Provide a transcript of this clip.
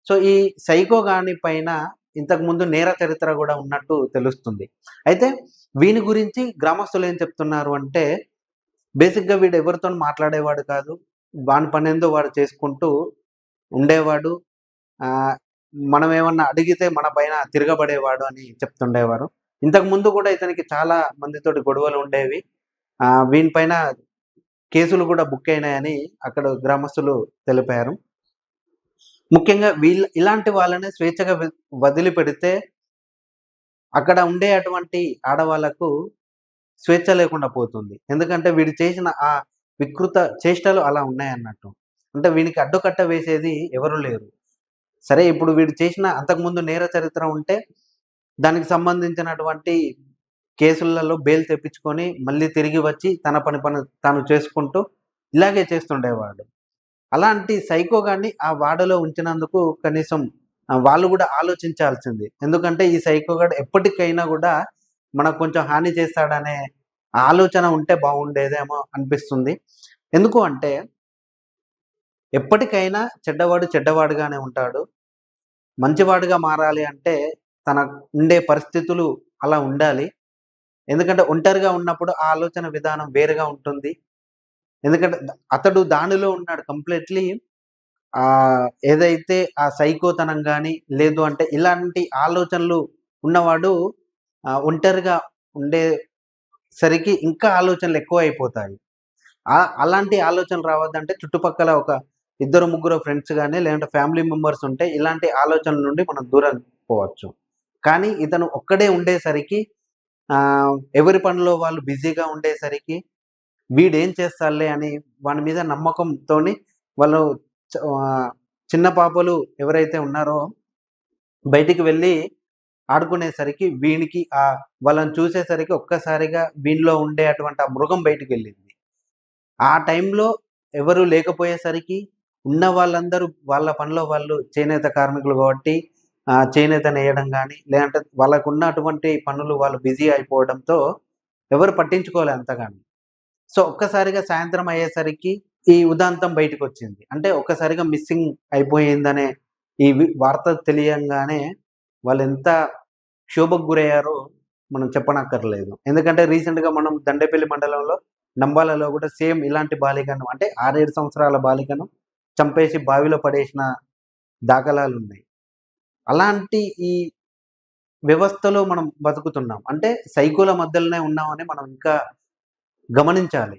So, ఈ psycho గాని పైన ఇంతకుముందు నేర చరిత్ర గూడా ఉన్నట్టు తెలుస్తుంది. అయితే వీని గురించి గ్రామస్తులు ఏం చెప్తున్నారు అంటే, బేసిక్‌గా వీడు ఎవరితోని మాట్లాడేవాడు కాదు. వాని పనేందో వాడు చేసుకుంటూ ఉండేవాడు. ఆహ్, మనం ఏమన్నా అడిగితే మన పైన తిరగబడేవాడు అని చెప్తుండేవారు. ఇంతకుముందు గూడా ఇతనికి చాలా మందితోటి గొడవలు ఉండేవి. వీని పైన కేసులు గూడా బుక్ అయినాయని అక్కడ గ్రామస్తులు తెలిపారు. ముఖ్యంగా ఇలాంటి వాళ్ళని స్వేచ్ఛగా వదిలిపెడితే అక్కడ ఉండే అటువంటి ఆడవాళ్ళకు స్వేచ్ఛ లేకుండా పోతుంది. ఎందుకంటే వీడు చేసిన ఆ వికృత చేష్టలు అలా ఉన్నాయన్నట్టు. అంటే వీనికి అడ్డుకట్ట వేసేది ఎవరు లేరు. సరే ఇప్పుడు వీడు చేసిన అంతకుముందు నేర చరిత్ర ఉంటే దానికి సంబంధించినటువంటి కేసులలో బెయిల్ తెప్పించుకొని మళ్ళీ తిరిగి వచ్చి తన పని తాను చేసుకుంటూ ఇలాగే చేస్తుండేవాడు. అలాంటి సైకో గాడిని ఆ వాడలో ఉంచినందుకు కనీసం వాళ్ళు గూడా ఆలోచించాల్సింది. ఎందుకంటే ఈ సైకో గాడు ఎప్పటికైనా గూడా మనకు కొంచెం హాని చేస్తాడనే ఆలోచన ఉంటే బాగుండేదేమో అనిపిస్తుంది. ఎందుకు అంటే ఎప్పటికైనా చెడ్డవాడు చెడ్డవాడుగానే ఉంటాడు. మంచివాడుగా మారాలి అంటే తనకు ఉండే పరిస్థితులు అలా ఉండాలి. ఎందుకంటే ఒంటరిగా ఉన్నప్పుడు ఆ ఆలోచన విధానం వేరుగా ఉంటుంది. ఎందుకంటే అతడు దానిలో ఉన్నాడు కంప్లీట్‌లీ ఏదైతే ఆ సైకోతనం గాని, లేదు అంటే ఇలాంటి ఆలోచనలు ఉన్నవాడు ఒంటరిగా ఉండేసరికి ఇంకా ఆలోచనలు ఎక్కువైపోతాయి. అలాంటి ఆలోచనలు రావద్దంటే చుట్టుపక్కల ఒక ఇద్దరు, ముగ్గురు ఫ్రెండ్స్ గాని, లేదంటే ఫ్యామిలీ మెంబర్స్ ఉంటే ఇలాంటి ఆలోచనల నుండి మనం దూరం పోవచ్చు. కానీ ఇతను ఒక్కడే ఉండేసరికి ఎవరి పనిలో వాళ్ళు బిజీగా ఉండేసరికి వీడేం చేస్తాడులే అని వాని మీద నమ్మకంతోని వాళ్ళు చిన్న పాపలు ఎవరైతే ఉన్నారో బయటికి వెళ్ళి ఆడుకునేసరికి వీనికి వాళ్ళని చూసేసరికి ఒక్కసారిగా వీనిలో ఉండే అటువంటి ఆ మృగం బయటికెళ్ళింది. ఆ టైంలో ఎవరు లేకపోయేసరికి ఉన్న వాళ్ళందరూ వాళ్ళ పనిలో వాళ్ళు చేనేత కార్మికులు కాబట్టి చేనేత నేయడం గాని, లేదంటే వాళ్ళకున్నటువంటి పనులు వాళ్ళు బిజీ అయిపోవడంతో ఎవరు పట్టించుకోలే అంతగాని. సో, ఒక్కసారిగా సాయంత్రం అయ్యేసరికి ఈ ఉదంతం బయటికొచ్చింది. అంటే ఒక్కసారిగా మిస్సింగ్ అయిపోయిందనే ఈ వార్త తెలియంగానే వాళ్ళెంత క్షోభకు గురయ్యారో మనం చెప్పనక్కర్లేదు. ఎందుకంటే రీసెంట్‌గా మనం దండేపల్లి మండలంలో నంబాలలో గూడా సేమ్ ఇలాంటి బాలికను అంటే 6, 7 సంవత్సరాల బాలికను చంపేసి బావిలో పడేసిన దాఖలాలున్నాయి. అలాంటి ఈ వ్యవస్థలో మనం బతుకుతున్నాం. అంటే సైకోల మధ్యలోనే ఉన్నామని మనం ఇంకా గమనించాలి.